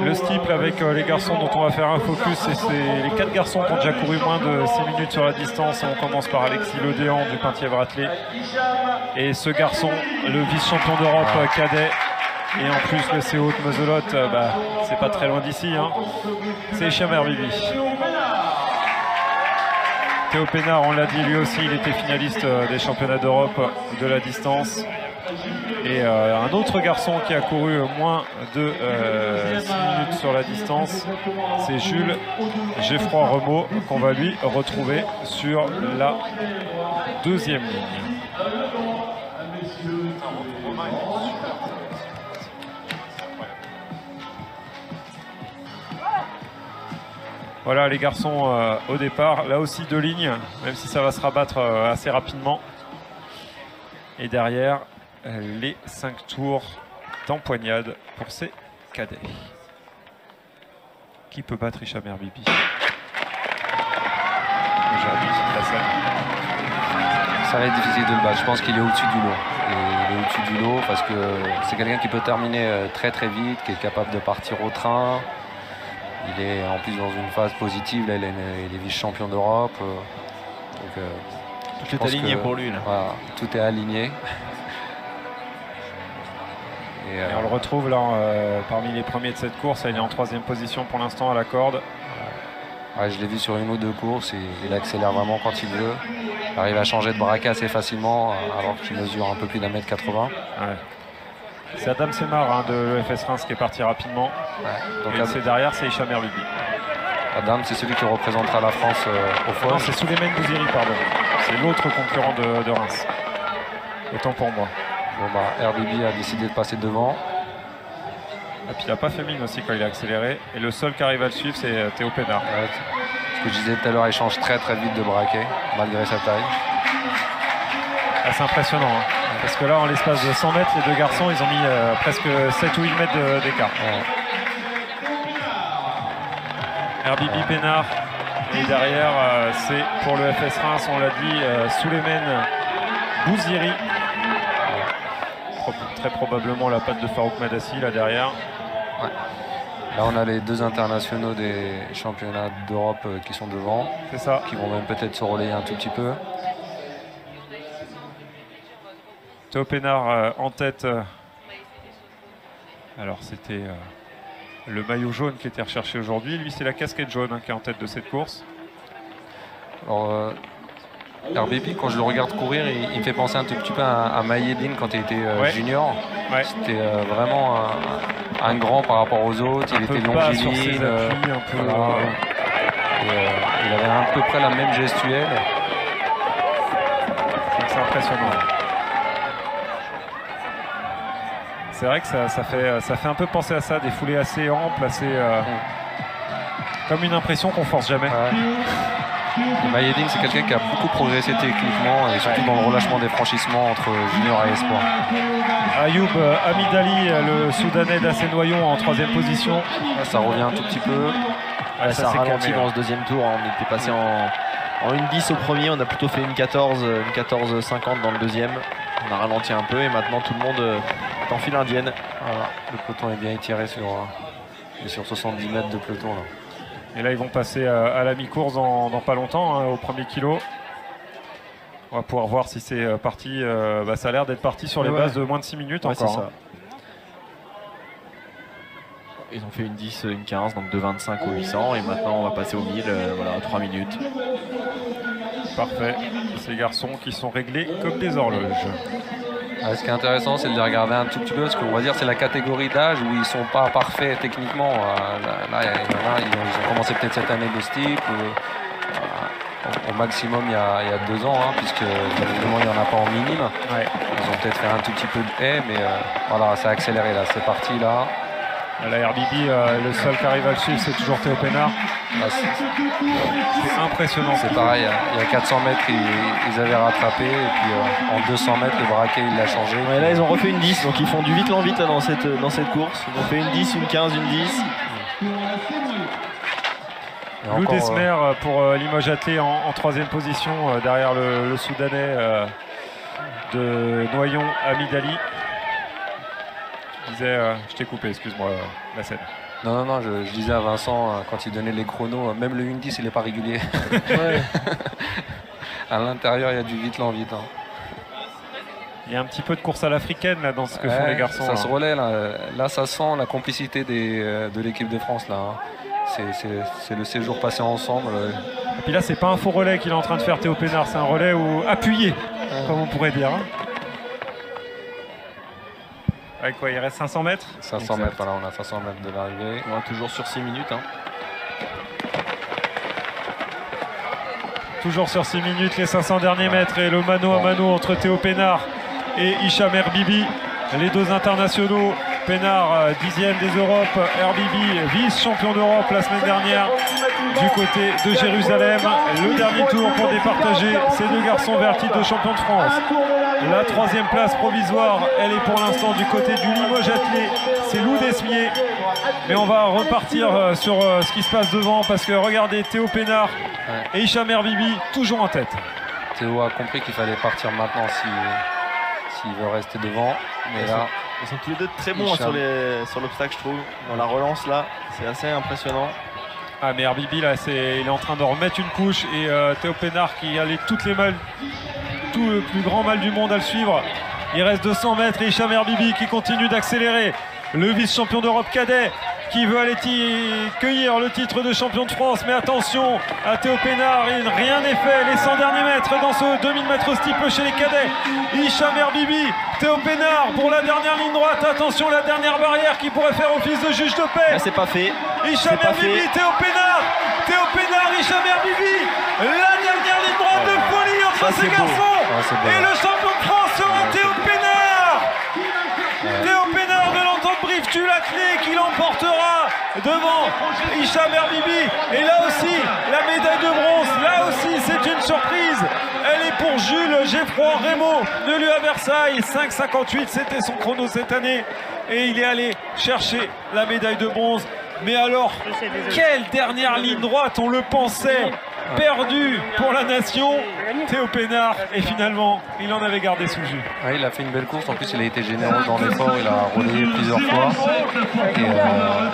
Le steeple avec les garçons dont on va faire un focus, c'est les 4 garçons qui ont déjà couru moins de 6 minutes sur la distance. On commence par Alexis Lodéan du Penthièvre-Attelé. Et ce garçon, le vice-champion d'Europe cadet, et en plus le CO de Meuselotte, c'est pas très loin d'ici, hein. C'est Hicham Herbibi. Théo Pénard, on l'a dit, lui aussi, il était finaliste des championnats d'Europe de la distance. Et un autre garçon qui a couru moins de 6 minutes sur la distance, c'est Jules Geffroy Remeau, qu'on va lui retrouver sur la deuxième ligne. Voilà les garçons au départ, là aussi 2 lignes, même si ça va se rabattre assez rapidement. Et derrière, les 5 tours d'empoignade pour ces cadets. Qui peut battre Hicham Herbibi aujourd'hui sur la scène? Ça va être difficile de le battre, je pense qu'il est au-dessus du lot. Il est au-dessus du lot parce que c'est quelqu'un qui peut terminer très très vite, qui est capable de partir au train. Il est en plus dans une phase positive, là, il est vice-champion d'Europe. Tout est aligné pour lui. Là. Voilà, tout est aligné. Et on le retrouve là parmi les premiers de cette course. Il est en 3e position pour l'instant à la corde. Ouais, je l'ai vu sur 1 ou 2 courses. Il accélère vraiment quand il veut. Il arrive à changer de braquet assez facilement alors qu'il mesure un peu plus d'1,80 m. Ouais. C'est Adam Semar de l'EFS Reims qui est parti rapidement. Ouais. Donc c'est derrière, c'est Hicham Herbibi. Adam, c'est celui qui représentera la France au foie. Non, c'est Souleymane Bouziri, pardon. C'est l'autre concurrent de Reims. Autant pour moi. Bon, Herbibi a décidé de passer devant. Et puis il n'a pas fait mine aussi quand il a accéléré. Et le seul qui arrive à le suivre, c'est Théo Pénard. Ouais, ce que je disais tout à l'heure, il change très très vite de braquet, malgré sa taille. Ah, c'est impressionnant. Hein. Parce que là, en l'espace de 100 mètres, les 2 garçons, ils ont mis presque 7 ou 8 mètres d'écart. Ouais. Herbibi Pénard. Et derrière, c'est pour le FS Reims, on l'a dit, Souleymane Bouziri. Très probablement la patte de Farouk Madassi là derrière. Ouais. Là on a les 2 internationaux des championnats d'Europe qui sont devant. C'est ça. Qui vont même peut-être se relayer un tout petit peu. Théo Pénard en tête. Alors c'était le maillot jaune qui était recherché aujourd'hui. Lui c'est la casquette jaune qui est en tête de cette course. Alors Herbibi, quand je le regarde courir, il me fait penser un tout petit peu à Maïeddine quand il était junior. Ouais. C'était vraiment un grand par rapport aux autres. Il était longiligne. Il avait à peu près la même gestuelle. C'est impressionnant. C'est vrai que ça fait un peu penser à ça, des foulées assez amples, assez comme une impression qu'on force jamais. Maïeddine, c'est quelqu'un qui a beaucoup progressé techniquement et surtout dans le relâchement des franchissements entre junior et espoir. Ayoub Amidali, le Soudanais d'Assé Noyon en 3e position. Là, ça revient un tout petit peu. Ouais, ça ralentit dans ce 2e tour. On était passé en 1,10 au premier, on a plutôt fait une 14,50 dans le 2e. On a ralenti un peu et maintenant tout le monde est en file indienne. Voilà. Le peloton est bien étiré sur 70 mètres de peloton. Là. Et là, ils vont passer à la mi-course dans pas longtemps, au premier kilo. On va pouvoir voir si c'est parti. Ça a l'air d'être parti sur les bases de moins de 6 minutes encore. Ça. Ils ont fait une 10, une 15, donc de 25 au 800. Et maintenant, on va passer au 1000, voilà, 3 minutes. Parfait. Ces garçons qui sont réglés comme des horloges. Ce qui est intéressant, c'est de les regarder un tout petit peu, parce qu'on va dire c'est la catégorie d'âge où ils ne sont pas parfaits techniquement. Là, ils ont commencé peut-être cette année de steeple. Au maximum il y a 2 ans, puisque évidemment il n'y en a pas en minime. Ouais. Ils ont peut-être fait un tout petit peu de haie, mais voilà, ça a accéléré là, c'est parti là. La Herbibi, le seul qui arrive à le suivre, c'est toujours Théo Pénard. C'est impressionnant. C'est pareil, il y a 400 mètres, ils avaient rattrapé, et puis en 200 mètres, le braquet, il l'a changé. Ouais, là, ils ont refait une 10, donc ils font du vite l'en vite là, dans cette course. Ils ont fait une 10, une 15, une 10. Lou Desmer pour Limoges Attelé en 3e position, derrière le Soudanais de Noyon Amidali. disais, je t'ai coupé, excuse-moi, la scène. Non, je disais à Vincent, quand il donnait les chronos, même le 1-10, il n'est pas régulier. Ouais. À l'intérieur, il y a du vite lent, vite. Hein. Il y a un petit peu de course à l'africaine là, dans ce que font les garçons. Ça se relaie, là, ça sent la complicité de l'équipe de France. Là, hein. C'est le séjour passé ensemble. Et puis là, c'est pas un faux relais qu'il est en train de faire Théo Pénard, c'est un relais appuyé, comme on pourrait dire. Hein. Avec quoi, il reste 500 mètres 500 mètres, voilà, on a 500 mètres de l'arrivée. On va toujours sur 6 minutes. Hein. Toujours sur 6 minutes, les 500 derniers mètres et le mano à mano entre Théo Pénard et Hicham Herbibi, les deux internationaux. Pénard, 10e des Europes, Herbibi, vice-champion d'Europe la semaine dernière du côté de Jérusalem. Le dernier tour pour départager ces deux garçons vers le titre de champion de France. La 3e place provisoire, elle est pour l'instant du côté du Limoges Attelé, c'est Lou Desmier. Mais on va repartir sur ce qui se passe devant parce que regardez, Théo Pénard et Hicham Herbibi toujours en tête. Théo a compris qu'il fallait partir maintenant s'il veut rester devant. Mais là, ils sont tous les deux très bons sur l'obstacle, je trouve. Dans la relance, là, c'est assez impressionnant. Ah, mais Herbibi, là, il est en train de remettre une couche. Et Théo Pénard qui a tout le plus grand mal du monde à le suivre. Il reste 200 mètres et Hicham Herbibi qui continue d'accélérer. Le vice-champion d'Europe cadet qui veut aller cueillir le titre de champion de France. Mais attention à Théo Pénard, rien n'est fait. Les 100 derniers mètres dans ce 2000 mètres steeple chez les cadets. Hicham Herbibi, Théo Pénard pour la dernière ligne droite. Attention, la dernière barrière qui pourrait faire office de juge de paix. Mais c'est pas fait. Hicham Herbibi, Théo Pénard, Hicham Herbibi. La dernière ligne droite de folie entre ces garçons. Et le champion de France sera Théo Pénard. Théo Pénard de l'entente Brive Tulathlé qui l'emportera devant Hicham Herbibi. Et là aussi, la médaille de bronze, là aussi c'est une surprise. Elle est pour Jules Geoffroy Rémaux de l'UA Versailles. 5,58, c'était son chrono cette année. Et il est allé chercher la médaille de bronze. Mais alors, quelle dernière ligne droite, on le pensait perdu pour la nation, Théo Pénard, et finalement, il en avait gardé sous le jus. Ouais, il a fait une belle course, en plus il a été généreux dans l'effort, il a relayé plusieurs fois. Et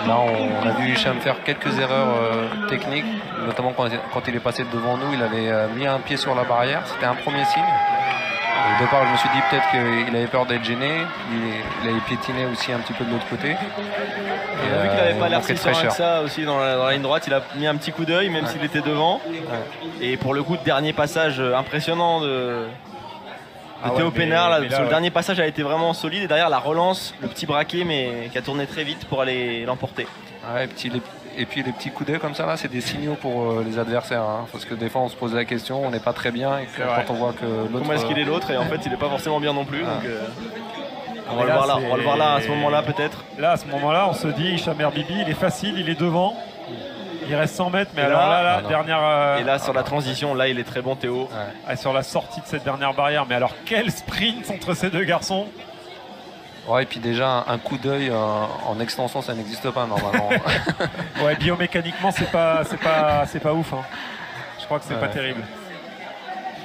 là, on a vu Hicham faire quelques erreurs techniques, notamment quand il est passé devant nous, il avait mis un pied sur la barrière, c'était un premier signe. Au départ, je me suis dit peut-être qu'il avait peur d'être gêné. Il avait piétiné aussi un petit peu de l'autre côté. Et on a vu qu'il n'avait pas l'air si serein que ça aussi dans la ligne droite. Il a mis un petit coup d'œil, même s'il était devant. Et pour le coup, dernier passage impressionnant de Théo Pénard. Là, le dernier passage a été vraiment solide. Et derrière, la relance, le petit braquet, mais qui a tourné très vite pour aller l'emporter. Ouais, et puis les petits coups d'œil comme ça, là, c'est des signaux pour les adversaires. Hein, parce que des fois, on se pose la question, on n'est pas très bien. Et quand on voit que l'autre. Comment est-ce qu'il est l'autre? Et en fait, il n'est pas forcément bien non plus. Donc, on va le voir là. On va le voir là à ce moment-là, peut-être. Là, à ce moment-là, on se dit, Hicham Herbibi, il est facile, il est devant. Il reste 100 mètres, mais alors là, dernière. Et là, sur la transition, là, il est très bon, Théo. Ouais. Sur la sortie de cette dernière barrière, mais alors quel sprint entre ces deux garçons! Ouais, et puis déjà, un coup d'œil en extension, ça n'existe pas normalement. Ouais, biomécaniquement, c'est pas ouf. Hein. Je crois que c'est pas terrible.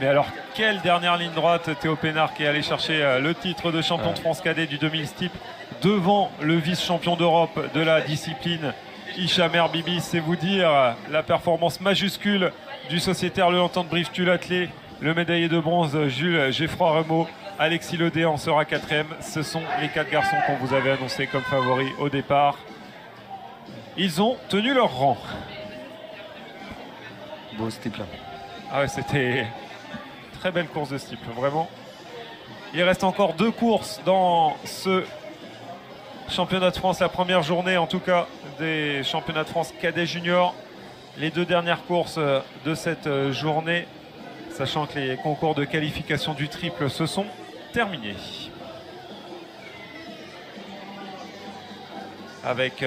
Mais alors, quelle dernière ligne droite, Théo Pénard qui est allé chercher le titre de champion de France cadet du 2000 steeple devant le vice-champion d'Europe de la discipline, Hicham Herbibi. C'est vous dire la performance majuscule du sociétaire Le Entente Brive Tulathlé, le médaillé de bronze Jules Geoffroy Rémaux. Alexis Ledé en sera 4e. Ce sont les 4 garçons qu'on vous avait annoncés comme favoris au départ. Ils ont tenu leur rang. Beau steeple. Ah ouais, c'était une très belle course de steeple, vraiment. Il reste encore 2 courses dans ce championnat de France, la première journée en tout cas des championnats de France cadet junior. Les 2 dernières courses de cette journée, sachant que les concours de qualification du triple se sont terminés. Avec